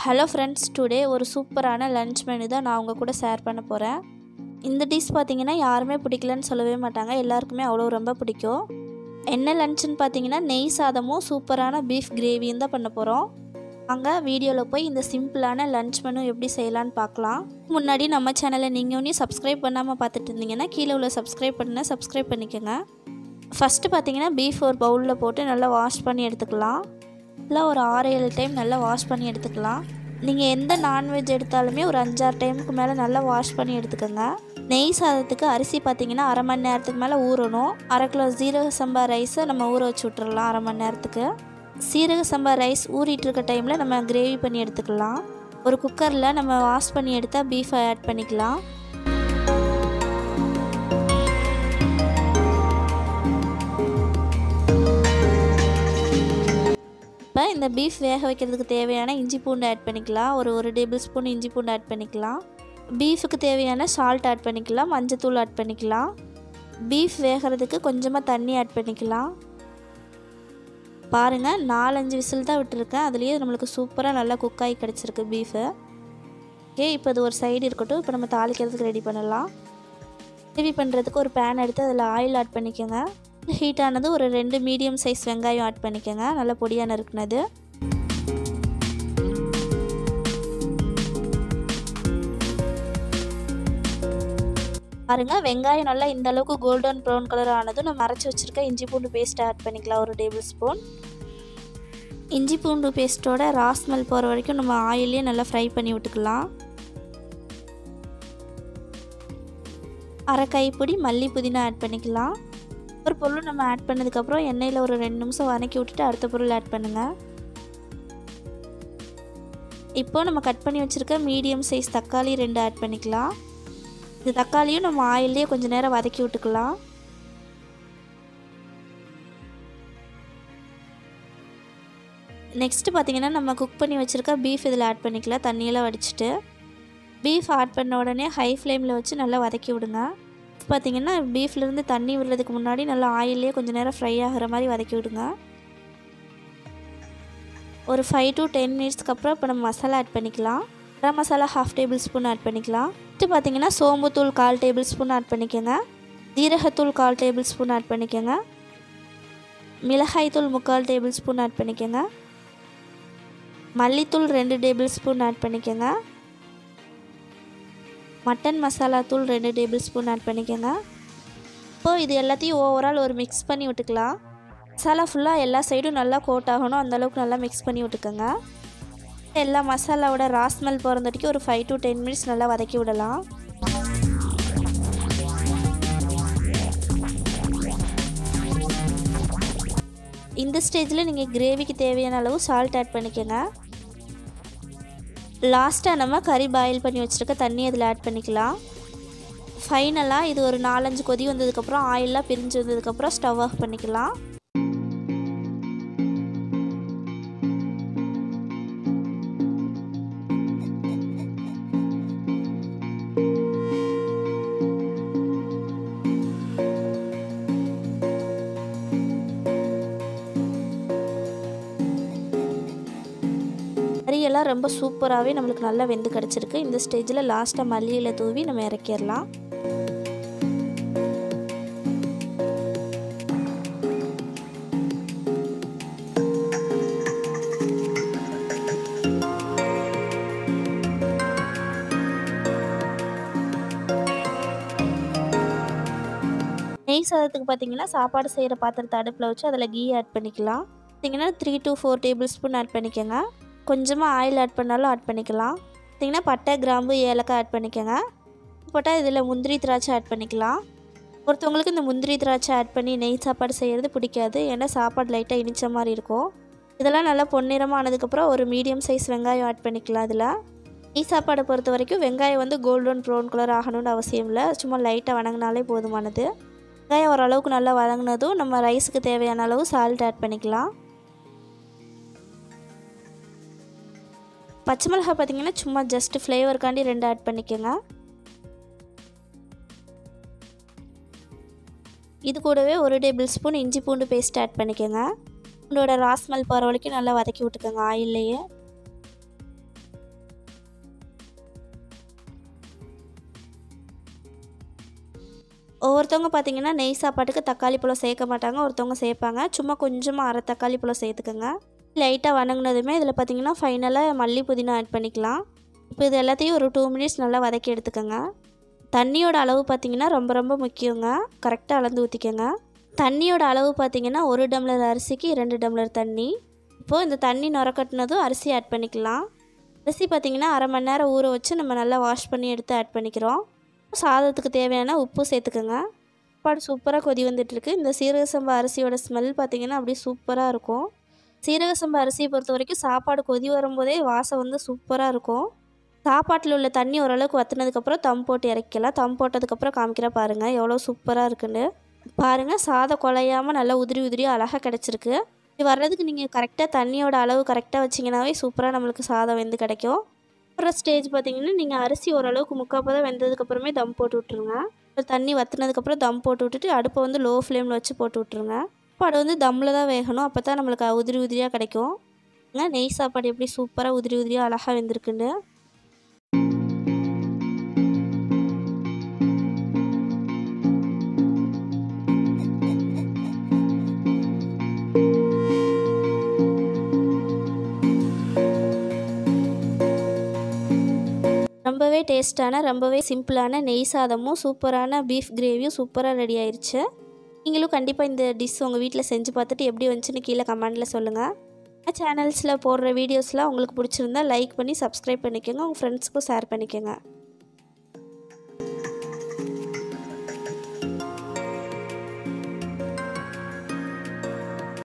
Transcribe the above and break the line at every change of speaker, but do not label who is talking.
Hello friends, today ஒரு சூப்பரான lunch menu தான் நான் உங்க கூட ஷேர் பண்ண போறேன். இந்த டிஷ் பாத்தீங்கன்னா யாருமே பிடிக்கலன்னு சொல்லவே மாட்டாங்க. எல்லாருக்குமே அவ்வளவு ரொம்ப பிடிக்கும். என்ன லஞ்ச்னு பாத்தீங்கன்னா நெய் சாதமும் சூப்பரான பீஃப் கிரேவியும் தான் பண்ண போறோம். வாங்க வீடியோல போய் இந்த சிம்பிளான லஞ்ச் மெனு எப்படி செய்யலாம்னு பார்க்கலாம். முன்னாடி நம்ம சேனலை நீங்க இன்னும் சப்ஸ்கிரைப் பண்ணாம பார்த்துட்டு இருந்தீங்கன்னா கீழ உள்ள சப்ஸ்கிரைப் பண்ணிக்கங்க. ஃபர்ஸ்ட் பாத்தீங்கன்னா பீஃப் ஒரு பவுல்ல போட்டு நல்லா வாஷ் பண்ணி எடுத்துக்கலாம். ஒரு 6-7 டைம் நல்லா வாஷ் பண்ணி எடுத்துக்கலாம். நீங்கள் எந்த நான்வெஜ் எடுத்தாலுமே ஒரு 5-6 டைமுக்கு மேலே நல்லா வாஷ் பண்ணி எடுத்துக்கோங்க. நெய் சாதத்துக்கு அரிசி பார்த்தீங்கன்னா அரை மணி நேரத்துக்கு மேலே ஊறணும். 1/2 கிலோ சீரக சம்பா ரைஸை நம்ம ஊற வச்சு விட்டுறலாம் அரை மணி நேரத்துக்கு. சீரக சம்பா ரைஸ் ஊறிட்டு இருக்க டைமில் நம்ம கிரேவி பண்ணி எடுத்துக்கலாம். ஒரு குக்கரில் நம்ம வாஷ் பண்ணி எடுத்தால் பீஃபை ஆட் பண்ணிக்கலாம். இந்த பீஃப் வேக வைக்கிறதுக்கு தேவையான இஞ்சி பூண்டு ஆட் பண்ணிக்கலாம். ஒரு டேபிள் ஸ்பூன் இஞ்சி பூண்டு ஆட் பண்ணிக்கலாம். பீஃபுக்கு தேவையான சால்ட் ஆட் பண்ணிக்கலாம். மஞ்சத்தூள் ஆட் பண்ணிக்கலாம். பீஃப் வேகிறதுக்கு கொஞ்சமாக தண்ணி ஆட் பண்ணிக்கலாம். பாருங்கள் 4-5 விசில் தான் விட்டுருக்கேன். அதுலேயே நம்மளுக்கு சூப்பராக நல்லா குக் ஆகி கிடச்சிருக்கு பீஃபு. ஓகே, இப்போ அது ஒரு சைடு இருக்கட்டும். இப்போ நம்ம தாளிக்கிறதுக்கு ரெடி பண்ணலாம். கிரேவி பண்ணுறதுக்கு ஒரு பேன் எடுத்து அதில் ஆயில் ஆட் பண்ணிக்கோங்க. ஹீட் ஆனது ஒரு 2 மீடியம் சைஸ் வெங்காயம் ஆட் பண்ணிக்கோங்க. நல்லா பொடியாக நறுக்குனது. பாருங்க வெங்காயம் நல்லா இந்த அளவுக்கு கோல்டன் ப்ரௌன் கலர் ஆனதும் நம்ம அரைச்சி வச்சிருக்க இஞ்சி பூண்டு பேஸ்ட் ஆட் பண்ணிக்கலாம். ஒரு டேபிள் ஸ்பூன். இஞ்சி பூண்டு பேஸ்ட்டோட ரா ஸ்மெல் போகிற வரைக்கும் நம்ம ஆயிலே நல்லா ஃப்ரை பண்ணி விட்டுக்கலாம். அரை கைப்பிடி மல்லி புதினா ஆட் பண்ணிக்கலாம். ஒரு பொருள் நம்ம ஆட் பண்ணதுக்கப்புறம் எண்ணெயில் ஒரு 2 நிமிஷம் வதக்கி விட்டுட்டு அடுத்த பொருள் ஆட் பண்ணுங்கள். இப்போ நம்ம கட் பண்ணி வச்சுருக்க மீடியம் சைஸ் தக்காளி 2 ஆட் பண்ணிக்கலாம். இந்த தக்காளியும் நம்ம ஆயிலே கொஞ்சம் நேரம் வதக்கி விட்டுக்கலாம். நெக்ஸ்ட்டு பார்த்திங்கன்னா நம்ம குக் பண்ணி வச்சுருக்க பீஃப் இதில் ஆட் பண்ணிக்கலாம். தண்ணியெல்லாம் வடிச்சிட்டு பீஃப் ஆட் பண்ண உடனே ஹை ஃப்ளேமில் வச்சு நல்லா வதக்கி விடுங்க. பார்த்திங்கன்னா பீஃப்லேருந்து தண்ணி விடுறதுக்கு முன்னாடி நல்லா ஆயிலே கொஞ்சம் நேரம் ஃப்ரை ஆகிற மாதிரி வதக்கி விடுங்க. ஒரு 5 to 10 மினிட்ஸ்க்கு அப்புறம் இப்போ நம்ம மசாலா ஆட் பண்ணிக்கலாம். Garam masala 1/2 table spoon add பண்ணிக்கலாம். அடுத்து பார்த்திங்கன்னா சோம்புத்தூள் 1/4 டேபிள் ஸ்பூன் ஆட் பண்ணிக்கோங்க. ஜீரகத்தூள் 1/4 டேபிள் ஸ்பூன் ஆட் பண்ணிக்கோங்க. மிளகாய்த்தூள் 3/4 டேபிள் ஸ்பூன் ஆட் பண்ணிக்கோங்க. மல்லித்தூள் 2 டேபிள் ஸ்பூன் ஆட் பண்ணிக்கோங்க. மட்டன் மசாலா தூள் 2 டேபிள் ஸ்பூன் ஆட் பண்ணிக்கோங்க. இப்போது இது எல்லாத்தையும் ஓவரால் ஒரு மிக்ஸ் பண்ணி விட்டுக்கலாம். மசாலா ஃபுல்லாக எல்லா சைடும் நல்லா கோட் ஆகணும். அந்தளவுக்கு நல்லா மிக்ஸ் பண்ணி விட்டுக்கோங்க. எல்லா மசாலாவோட ரா ஸ்மெல் போகிறதுக்கு ஒரு 5 to 10 மினிட்ஸ் நல்லா வதக்கி விடலாம். இந்த ஸ்டேஜில் நீங்கள் கிரேவிக்கு தேவையான அளவு சால்ட் ஆட் பண்ணிக்கோங்க. லாஸ்ட்டாக நம்ம கறி பாயில் பண்ணி வச்சுருக்க தண்ணி அதில் ஆட் பண்ணிக்கலாம். ஃபைனலாக இது ஒரு 4-5 கொதி வந்ததுக்கப்புறம் ஆயிலெலாம் பிரிஞ்சு வந்ததுக்கப்புறம் ஸ்டவ் ஆஃப் பண்ணிக்கலாம். கறியெல்லாம் ரொம்ப சூப்பராகவே நம்மளுக்கு நல்லா வெந்து கிடச்சிருக்கு. இந்த ஸ்டேஜில் லாஸ்ட்டாக மல்லியில் தூவி நம்ம இறக்கிடலாம். நெய் சாதத்துக்கு பார்த்திங்கன்னா சாப்பாடு செய்கிற பாத்திரத்தை அடுப்பில் வச்சு அதில் கீ ஆட் பண்ணிக்கலாம். பார்த்திங்கன்னா 3 to 4 டேபிள் ஸ்பூன் ஆட் பண்ணிக்கோங்க. கொஞ்சமாக ஆயில் ஆட் பண்ணாலும் ஆட் பண்ணிக்கலாம். பார்த்திங்கன்னா பட்டை கிராம்பு ஏலக்காய் ஆட் பண்ணிக்கோங்க. போட்டால் இதில் முந்திரி திராட்சை ஆட் பண்ணிக்கலாம். ஒருத்தவங்களுக்கு இந்த முந்திரி திராட்சை ஆட் பண்ணி நெய் சாப்பாடு செய்கிறது பிடிக்காது. ஏன்னா சாப்பாடு லைட்டாக இனிச்ச மாதிரி இருக்கும். இதெல்லாம் நல்லா பொன்னிறமாக ஆனதுக்கப்புறம் ஒரு மீடியம் சைஸ் வெங்காயம் ஆட் பண்ணிக்கலாம். இதில் நெய் சாப்பாடை பொறுத்த வரைக்கும் வெங்காயம் கோல்டன் ப்ரௌன் கலர் ஆகணும்னு அவசியம் இல்லை. சும்மா லைட்டாக வதங்கினாலே போதுமானது. வெங்காயம் ஓரளவுக்கு நல்லா வதங்கினதும் நம்ம ரைஸுக்கு தேவையான அளவு சால்ட் ஆட் பண்ணிக்கலாம். பச்சை மிளகாய் பார்த்திங்கன்னா சும்மா ஜஸ்ட் ஃப்ளேவருக்காண்டி 2 ஆட் பண்ணிக்கோங்க. இது கூடவே ஒரு டேபிள் ஸ்பூன் இஞ்சி பூண்டு பேஸ்ட் ஆட் பண்ணிக்கோங்க. பூண்டோட ரா ஸ்மெல் போகிற வரைக்கும் நல்லா வதக்கி விட்டுக்கோங்க ஆயில்லையே. ஒவ்வொருத்தவங்க பார்த்திங்கன்னா நெய் சாப்பாட்டுக்கு தக்காளி பழம் சேர்க்க மாட்டாங்க, ஒருத்தவங்க சேர்ப்பாங்க. சும்மா கொஞ்சமாக அரை தக்காளி பழம் சேர்த்துக்கோங்க. லைட்டாக வணங்கினதுமே இதில் பார்த்திங்கன்னா ஃபைனலாக மல்லி புதினா ஆட் பண்ணிக்கலாம். இப்போ இது எல்லாத்தையும் ஒரு 2 மினிட்ஸ் நல்லா வதக்கி எடுத்துக்கோங்க. தண்ணியோட அளவு பார்த்திங்கன்னா ரொம்ப ரொம்ப முக்கியங்க. கரெக்டாக அளந்து ஊற்றிக்கோங்க. தண்ணியோட அளவு பார்த்திங்கன்னா 1 டம்ளர் அரிசிக்கு 2 டம்ளர் தண்ணி. இப்போது இந்த தண்ணி நுரக்கட்டினதும் அரிசி ஆட் பண்ணிக்கலாம். அரிசி பார்த்திங்கன்னா அரை மணி நேரம் ஊற வச்சு நம்ம நல்லா வாஷ் பண்ணி எடுத்து ஆட் பண்ணிக்கிறோம். சாதத்துக்கு தேவையான உப்பு சேர்த்துக்கோங்க. சாப்பாடு சூப்பராக கொதி வந்துட்டுருக்கு. இந்த சீரக சம்பா அரிசியோட ஸ்மெல் பார்த்திங்கன்னா அப்படியே சூப்பராக இருக்கும். சீரக சம்பா அரிசியை பொறுத்த வரைக்கும் சாப்பாடு கொதி வரும்போதே வாசம் வந்து சூப்பராக இருக்கும். சாப்பாட்டில் உள்ள தண்ணி ஓரளவுக்கு வற்றினதுக்கப்புறம் தம் போட்டு இறக்கலாம். தம் போட்டதுக்கப்புறம் காமிக்கிற பாருங்கள் எவ்வளோ சூப்பராக இருக்குன்னு. பாருங்கள் சாதம் குலையாமல் நல்லா உதிரி உதிரியாக அழகாக கிடச்சிருக்கு. இது வர்றதுக்கு நீங்கள் கரெக்டாக தண்ணியோட அளவு கரெக்டாக வச்சிங்கனாவே சூப்பராக நம்மளுக்கு சாதம் வெந்து கிடைக்கும். அப்புறம் ஸ்டேஜ் பார்த்திங்கன்னா நீங்கள் அரிசி ஓரளவுக்கு முக்கால்பதம் வெந்ததுக்கப்புறமே தம் போட்டு விட்ருங்க. தண்ணி வற்றினதுக்கப்புறம் தம் போட்டு விட்டுட்டு அடுப்பை வந்து லோ ஃப்ளேமில் வச்சு போட்டு விட்ருங்க. சாப்பாடு வந்து தம்மில் தான் வேகணும், அப்போ தான் நம்மளுக்கு உதிரி உதிரியாக கிடைக்கும். நெய் சாப்பாடு எப்படி சூப்பராக உதிரி உதிரியாக அழகாக வெந்திருக்குன்னு. ரொம்பவே டேஸ்ட்டான ரொம்பவே சிம்பிளான நெய் சாதமும் சூப்பரான பீஃப் கிரேவியும் சூப்பராக ரெடி ஆயிடுச்சு. நீங்களும் கண்டிப்பாக இந்த டிஷ் உங்கள் வீட்டில் செஞ்சு பார்த்துட்டு எப்படி வந்துச்சுன்னு கீழே கமெண்டில் சொல்லுங்கள். சேனல்ஸில் போடுற வீடியோஸ்லாம் உங்களுக்கு பிடிச்சிருந்தா லைக் பண்ணி சப்ஸ்கிரைப் பண்ணிக்கோங்க. உங்கள் ஃப்ரெண்ட்ஸுக்கும் ஷேர் பண்ணிக்கோங்க.